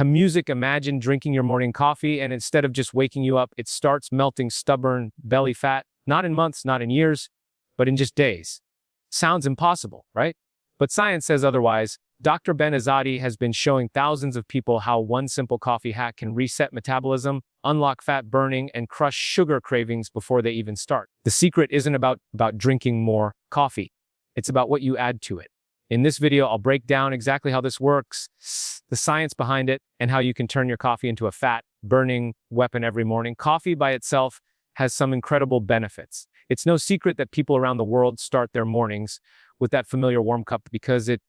Music, imagine drinking your morning coffee, and instead of just waking you up, it starts melting stubborn belly fat, not in months, not in years, but in just days. Sounds impossible, right? But science says otherwise. Dr. Azadi has been showing thousands of people how one simple coffee hack can reset metabolism, unlock fat burning, and crush sugar cravings before they even start. The secret isn't about drinking more coffee. It's about what you add to it. In this video, I'll break down exactly how this works, the science behind it, and how you can turn your coffee into a fat-burning weapon every morning. Coffee by itself has some incredible benefits. It's no secret that people around the world start their mornings with that familiar warm cup because it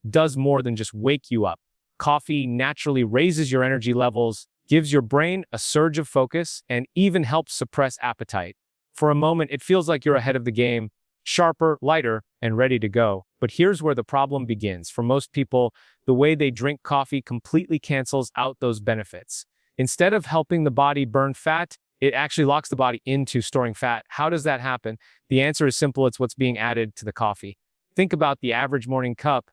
does more than just wake you up. Coffee naturally raises your energy levels, gives your brain a surge of focus, and even helps suppress appetite. For a moment, it feels like you're ahead of the game, sharper, lighter, and ready to go. But here's where the problem begins. For most people, the way they drink coffee completely cancels out those benefits. Instead of helping the body burn fat, it actually locks the body into storing fat. How does that happen? The answer is simple. It's what's being added to the coffee. Think about the average morning cup.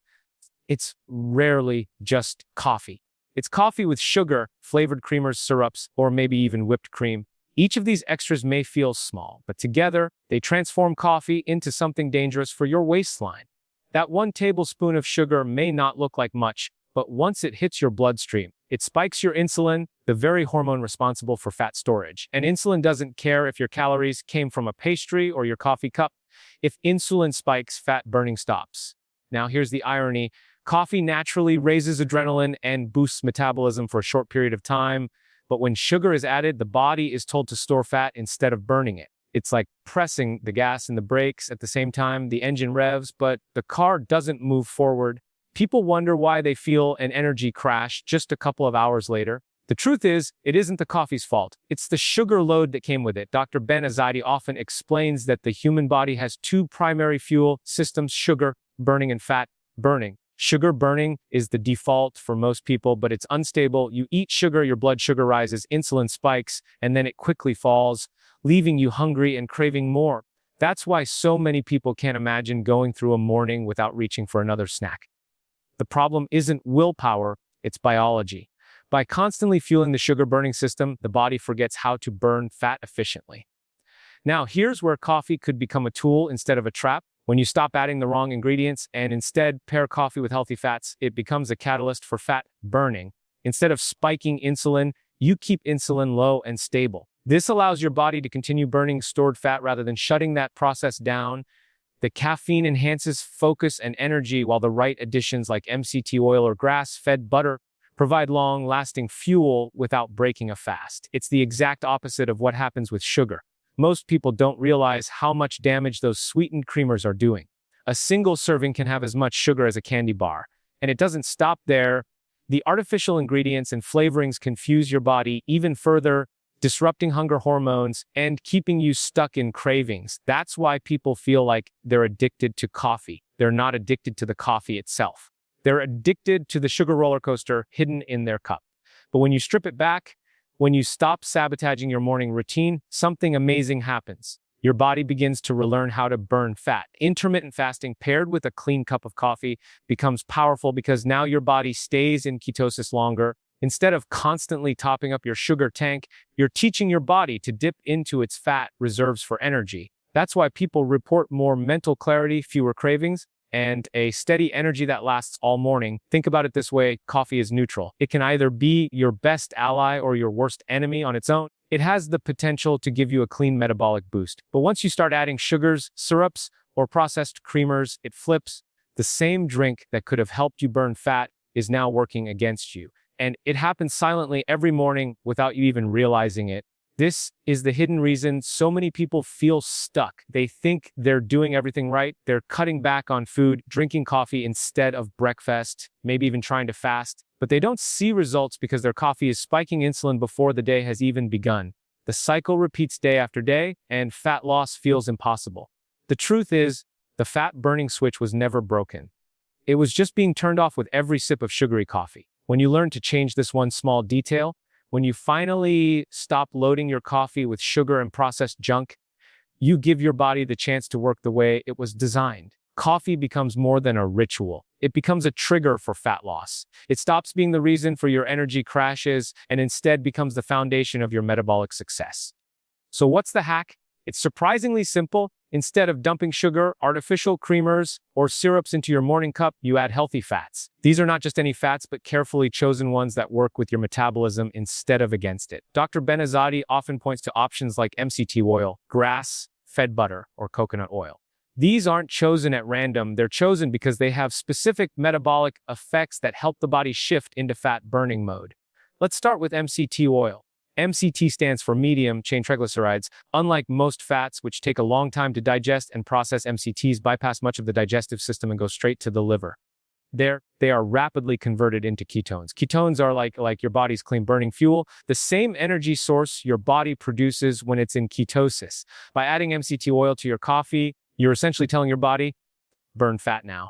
It's rarely just coffee. It's coffee with sugar, flavored creamers, syrups, or maybe even whipped cream. Each of these extras may feel small, but together, they transform coffee into something dangerous for your waistline. That 1 tablespoon of sugar may not look like much, but once it hits your bloodstream, it spikes your insulin, the very hormone responsible for fat storage. And insulin doesn't care if your calories came from a pastry or your coffee cup. If insulin spikes, fat burning stops. Now here's the irony. Coffee naturally raises adrenaline and boosts metabolism for a short period of time, but when sugar is added, the body is told to store fat instead of burning it. It's like pressing the gas and the brakes at the same time. The engine revs, but the car doesn't move forward. People wonder why they feel an energy crash just a couple of hours later. The truth is, it isn't the coffee's fault. It's the sugar load that came with it. Dr. Azadi often explains that the human body has 2 primary fuel systems, sugar burning and fat burning. Sugar burning is the default for most people, but it's unstable. You eat sugar, your blood sugar rises, insulin spikes, and then it quickly falls, leaving you hungry and craving more. That's why so many people can't imagine going through a morning without reaching for another snack. The problem isn't willpower, it's biology. By constantly fueling the sugar burning system, the body forgets how to burn fat efficiently. Now, here's where coffee could become a tool instead of a trap. When you stop adding the wrong ingredients and instead pair coffee with healthy fats, it becomes a catalyst for fat burning. Instead of spiking insulin, you keep insulin low and stable. This allows your body to continue burning stored fat rather than shutting that process down. The caffeine enhances focus and energy, while the right additions like MCT oil or grass-fed butter provide long-lasting fuel without breaking a fast. It's the exact opposite of what happens with sugar. Most people don't realize how much damage those sweetened creamers are doing. A single serving can have as much sugar as a candy bar. And it doesn't stop there. The artificial ingredients and flavorings confuse your body even further, disrupting hunger hormones and keeping you stuck in cravings. That's why people feel like they're addicted to coffee. They're not addicted to the coffee itself. They're addicted to the sugar roller coaster hidden in their cup. But when you strip it back, when you stop sabotaging your morning routine, something amazing happens. Your body begins to relearn how to burn fat. Intermittent fasting paired with a clean cup of coffee becomes powerful because now your body stays in ketosis longer. Instead of constantly topping up your sugar tank, you're teaching your body to dip into its fat reserves for energy. That's why people report more mental clarity, fewer cravings, and a steady energy that lasts all morning. Think about it this way, coffee is neutral. It can either be your best ally or your worst enemy on its own. It has the potential to give you a clean metabolic boost. But once you start adding sugars, syrups, or processed creamers, it flips. The same drink that could have helped you burn fat is now working against you. And it happens silently every morning without you even realizing it. This is the hidden reason so many people feel stuck. They think they're doing everything right. They're cutting back on food, drinking coffee instead of breakfast, maybe even trying to fast. But they don't see results because their coffee is spiking insulin before the day has even begun. The cycle repeats day after day, and fat loss feels impossible. The truth is, the fat-burning switch was never broken. It was just being turned off with every sip of sugary coffee. When you learn to change this one small detail, when you finally stop loading your coffee with sugar and processed junk, you give your body the chance to work the way it was designed. Coffee becomes more than a ritual. it becomes a trigger for fat loss. It stops being the reason for your energy crashes and instead becomes the foundation of your metabolic success. So what's the hack? It's surprisingly simple. Instead of dumping sugar, artificial creamers, or syrups into your morning cup, you add healthy fats. These are not just any fats, but carefully chosen ones that work with your metabolism instead of against it. Dr. Azadi often points to options like MCT oil, grass-fed butter, or coconut oil. These aren't chosen at random, they're chosen because they have specific metabolic effects that help the body shift into fat burning mode. Let's start with MCT oil. MCT stands for medium-chain triglycerides. Unlike most fats, which take a long time to digest and process, MCTs bypass much of the digestive system and go straight to the liver. There, they are rapidly converted into ketones. Ketones are like your body's clean burning fuel, the same energy source your body produces when it's in ketosis. By adding MCT oil to your coffee, you're essentially telling your body, burn fat now.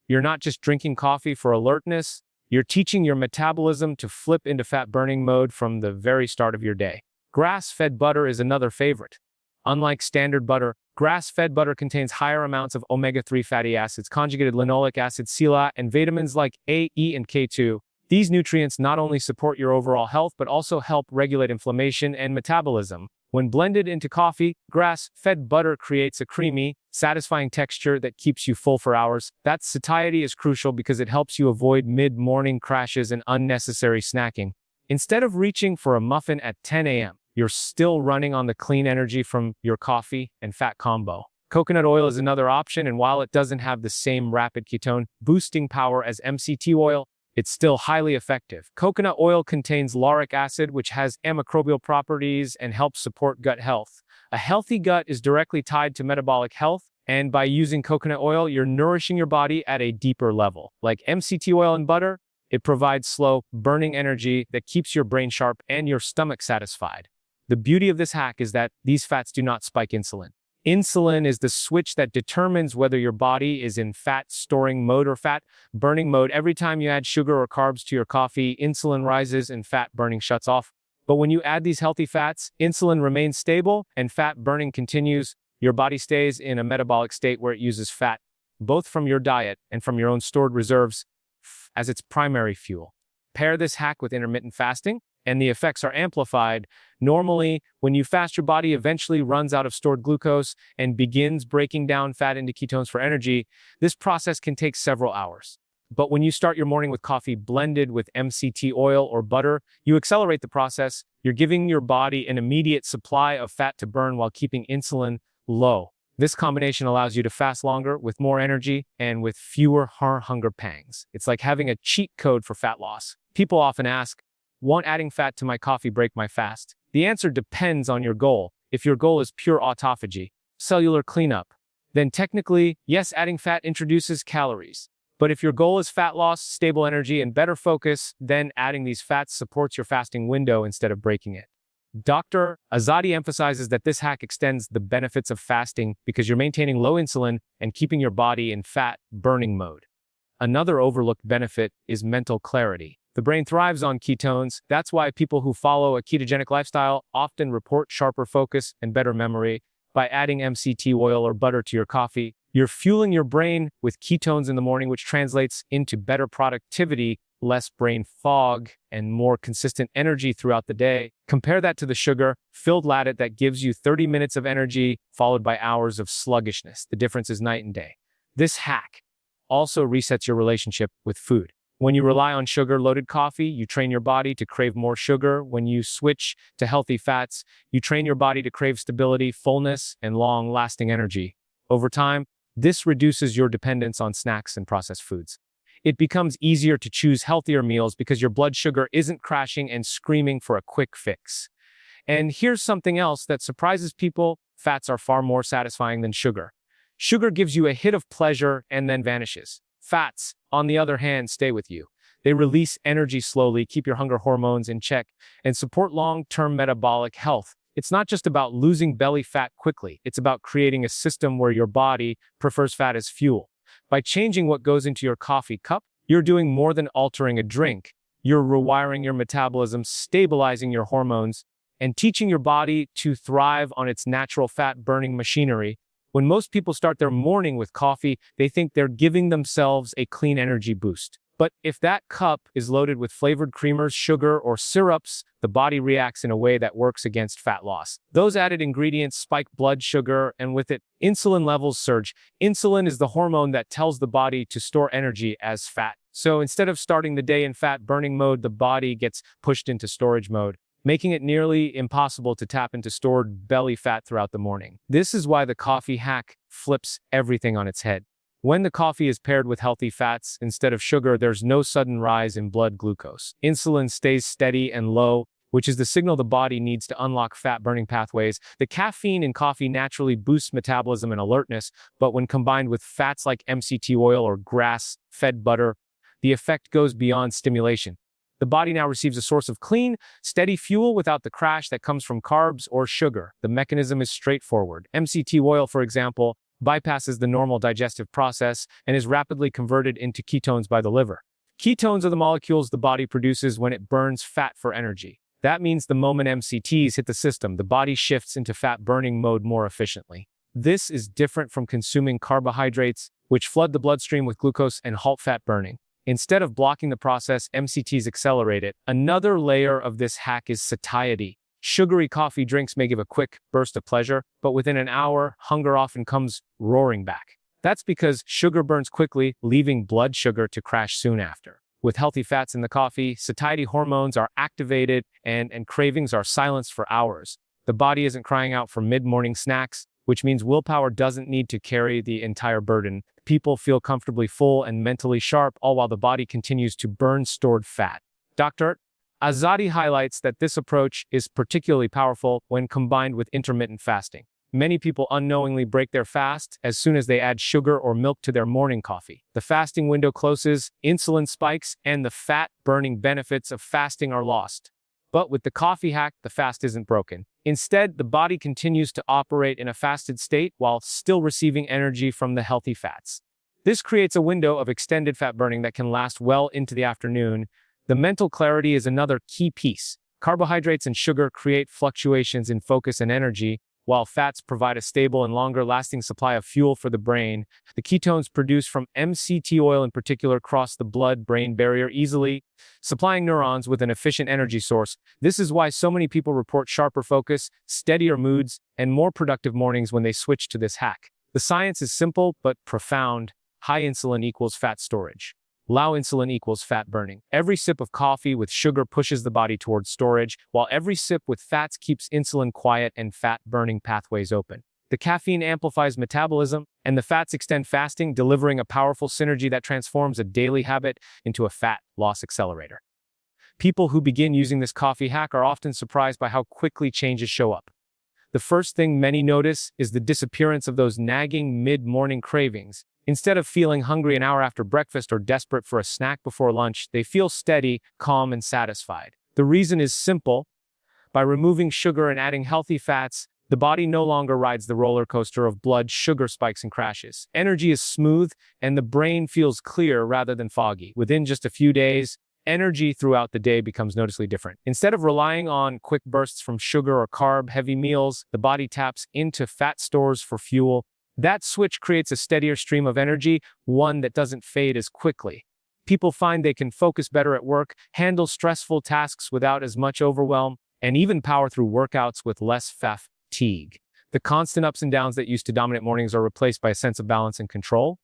You're not just drinking coffee for alertness, you're teaching your metabolism to flip into fat-burning mode from the very start of your day. Grass-fed butter is another favorite. Unlike standard butter, grass-fed butter contains higher amounts of omega-3 fatty acids, conjugated linoleic acid, CeLa, and vitamins like A, E, and K2. These nutrients not only support your overall health, but also help regulate inflammation and metabolism. When blended into coffee, grass-fed butter creates a creamy, satisfying texture that keeps you full for hours. That satiety is crucial because it helps you avoid mid-morning crashes and unnecessary snacking. Instead of reaching for a muffin at 10 a.m., you're still running on the clean energy from your coffee and fat combo. Coconut oil is another option, and while it doesn't have the same rapid ketone boosting power as MCT oil, it's still highly effective. Coconut oil contains lauric acid, which has antimicrobial properties and helps support gut health. A healthy gut is directly tied to metabolic health, and by using coconut oil, you're nourishing your body at a deeper level. Like MCT oil and butter, it provides slow, burning energy that keeps your brain sharp and your stomach satisfied. The beauty of this hack is that these fats do not spike insulin. Insulin is the switch that determines whether your body is in fat-storing mode or fat-burning mode. Every time you add sugar or carbs to your coffee, insulin rises and fat-burning shuts off. But when you add these healthy fats, insulin remains stable and fat-burning continues. Your body stays in a metabolic state where it uses fat, both from your diet and from your own stored reserves, as its primary fuel. Pair this hack with intermittent fasting, and the effects are amplified. Normally, when you fast, your body eventually runs out of stored glucose and begins breaking down fat into ketones for energy. This process can take several hours. But when you start your morning with coffee blended with MCT oil or butter, you accelerate the process. You're giving your body an immediate supply of fat to burn while keeping insulin low. This combination allows you to fast longer with more energy and with fewer hunger pangs. It's like having a cheat code for fat loss. People often ask, won't adding fat to my coffee break my fast? The answer depends on your goal. If your goal is pure autophagy, cellular cleanup, then technically, yes, adding fat introduces calories. But if your goal is fat loss, stable energy, and better focus, then adding these fats supports your fasting window instead of breaking it. Dr. Azadi emphasizes that this hack extends the benefits of fasting because you're maintaining low insulin and keeping your body in fat-burning mode. Another overlooked benefit is mental clarity. The brain thrives on ketones. That's why people who follow a ketogenic lifestyle often report sharper focus and better memory. By adding MCT oil or butter to your coffee, you're fueling your brain with ketones in the morning, which translates into better productivity, less brain fog, and more consistent energy throughout the day. Compare that to the sugar-filled latte that gives you 30 minutes of energy, followed by hours of sluggishness. The difference is night and day. This hack also resets your relationship with food. When you rely on sugar-loaded coffee, you train your body to crave more sugar. When you switch to healthy fats, you train your body to crave stability, fullness, and long-lasting energy. Over time, this reduces your dependence on snacks and processed foods. It becomes easier to choose healthier meals because your blood sugar isn't crashing and screaming for a quick fix. And here's something else that surprises people: fats are far more satisfying than sugar. Sugar gives you a hit of pleasure and then vanishes. Fats, on the other hand, stay with you. They release energy slowly, keep your hunger hormones in check, and support long-term metabolic health. It's not just about losing belly fat quickly. It's about creating a system where your body prefers fat as fuel. By changing what goes into your coffee cup, you're doing more than altering a drink. You're rewiring your metabolism, stabilizing your hormones, and teaching your body to thrive on its natural fat-burning machinery. When most people start their morning with coffee, they think they're giving themselves a clean energy boost. But if that cup is loaded with flavored creamers, sugar, or syrups, the body reacts in a way that works against fat loss. Those added ingredients spike blood sugar, and with it, insulin levels surge. Insulin is the hormone that tells the body to store energy as fat. So instead of starting the day in fat-burning mode, the body gets pushed into storage mode, making it nearly impossible to tap into stored belly fat throughout the morning. This is why the coffee hack flips everything on its head. When the coffee is paired with healthy fats instead of sugar, there's no sudden rise in blood glucose. Insulin stays steady and low, which is the signal the body needs to unlock fat-burning pathways. The caffeine in coffee naturally boosts metabolism and alertness, but when combined with fats like MCT oil or grass-fed butter, the effect goes beyond stimulation. The body now receives a source of clean, steady fuel without the crash that comes from carbs or sugar. The mechanism is straightforward. MCT oil, for example, bypasses the normal digestive process and is rapidly converted into ketones by the liver. Ketones are the molecules the body produces when it burns fat for energy. That means the moment MCTs hit the system, the body shifts into fat-burning mode more efficiently. This is different from consuming carbohydrates, which flood the bloodstream with glucose and halt fat burning. Instead of blocking the process, MCTs accelerate it. Another layer of this hack is satiety. Sugary coffee drinks may give a quick burst of pleasure, but within an hour, hunger often comes roaring back. That's because sugar burns quickly, leaving blood sugar to crash soon after. With healthy fats in the coffee, satiety hormones are activated and cravings are silenced for hours. The body isn't crying out for mid-morning snacks, which means willpower doesn't need to carry the entire burden. People feel comfortably full and mentally sharp, all while the body continues to burn stored fat. Dr. Azadi highlights that this approach is particularly powerful when combined with intermittent fasting. Many people unknowingly break their fast as soon as they add sugar or milk to their morning coffee. The fasting window closes, insulin spikes, and the fat-burning benefits of fasting are lost. But with the coffee hack, the fast isn't broken. Instead, the body continues to operate in a fasted state while still receiving energy from the healthy fats. This creates a window of extended fat burning that can last well into the afternoon. The mental clarity is another key piece. Carbohydrates and sugar create fluctuations in focus and energy, while fats provide a stable and longer-lasting supply of fuel for the brain. The ketones produced from MCT oil in particular cross the blood-brain barrier easily, supplying neurons with an efficient energy source. This is why so many people report sharper focus, steadier moods, and more productive mornings when they switch to this hack. The science is simple but profound. High insulin equals fat storage. Low insulin equals fat burning. Every sip of coffee with sugar pushes the body towards storage, while every sip with fats keeps insulin quiet and fat-burning pathways open. The caffeine amplifies metabolism, and the fats extend fasting, delivering a powerful synergy that transforms a daily habit into a fat loss accelerator. People who begin using this coffee hack are often surprised by how quickly changes show up. The first thing many notice is the disappearance of those nagging mid-morning cravings. Instead of feeling hungry an hour after breakfast or desperate for a snack before lunch, they feel steady, calm, and satisfied. The reason is simple. By removing sugar and adding healthy fats, the body no longer rides the roller coaster of blood sugar spikes and crashes. Energy is smooth, and the brain feels clear rather than foggy. Within just a few days, energy throughout the day becomes noticeably different. Instead of relying on quick bursts from sugar or carb-heavy meals, the body taps into fat stores for fuel. That switch creates a steadier stream of energy, one that doesn't fade as quickly. People find they can focus better at work, handle stressful tasks without as much overwhelm, and even power through workouts with less fatigue. The constant ups and downs that used to dominate mornings are replaced by a sense of balance and control.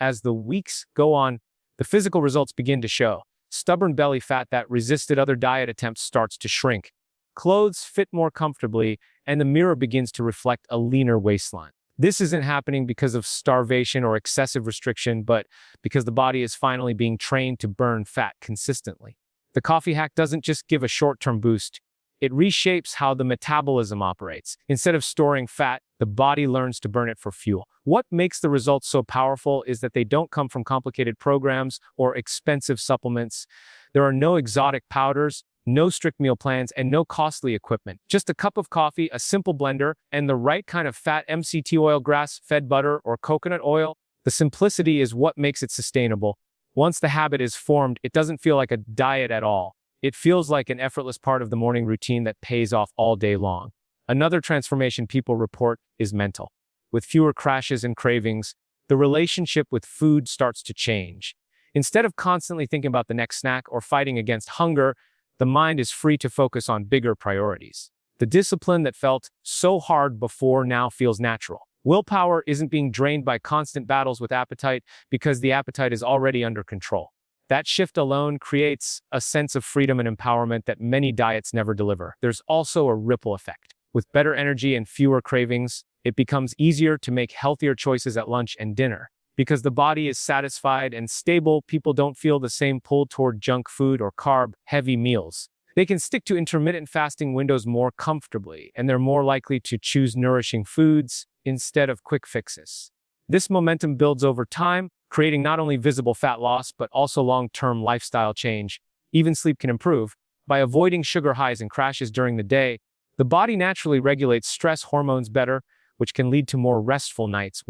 As the weeks go on, the physical results begin to show. Stubborn belly fat that resisted other diet attempts starts to shrink. Clothes fit more comfortably, and the mirror begins to reflect a leaner waistline. This isn't happening because of starvation or excessive restriction, but because the body is finally being trained to burn fat consistently. The coffee hack doesn't just give a short-term boost. It reshapes how the metabolism operates. Instead of storing fat, the body learns to burn it for fuel. What makes the results so powerful is that they don't come from complicated programs or expensive supplements. There are no exotic powders, no strict meal plans, and no costly equipment. Just a cup of coffee, a simple blender, and the right kind of fat MCT oil, grass-fed butter, or coconut oil. The simplicity is what makes it sustainable. Once the habit is formed, it doesn't feel like a diet at all. It feels like an effortless part of the morning routine that pays off all day long. Another transformation people report is mental. with fewer crashes and cravings, the relationship with food starts to change. Instead of constantly thinking about the next snack or fighting against hunger, the mind is free to focus on bigger priorities. The discipline that felt so hard before now feels natural. Willpower isn't being drained by constant battles with appetite because the appetite is already under control. That shift alone creates a sense of freedom and empowerment that many diets never deliver. There's also a ripple effect. With better energy and fewer cravings, it becomes easier to make healthier choices at lunch and dinner. Because the body is satisfied and stable, people don't feel the same pull toward junk food or carb-heavy meals. They can stick to intermittent fasting windows more comfortably, and they're more likely to choose nourishing foods instead of quick fixes. This momentum builds over time, creating not only visible fat loss, but also long-term lifestyle change. Even sleep can improve. By avoiding sugar highs and crashes during the day, the body naturally regulates stress hormones better, which can lead to more restful nights.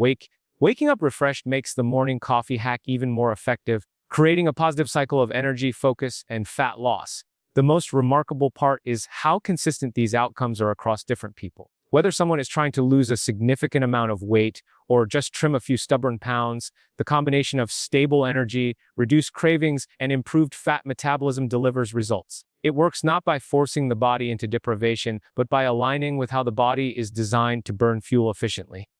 Waking up refreshed makes the morning coffee hack even more effective, creating a positive cycle of energy, focus, and fat loss. The most remarkable part is how consistent these outcomes are across different people. Whether someone is trying to lose a significant amount of weight or just trim a few stubborn pounds, the combination of stable energy, reduced cravings, and improved fat metabolism delivers results. It works not by forcing the body into deprivation, but by aligning with how the body is designed to burn fuel efficiently.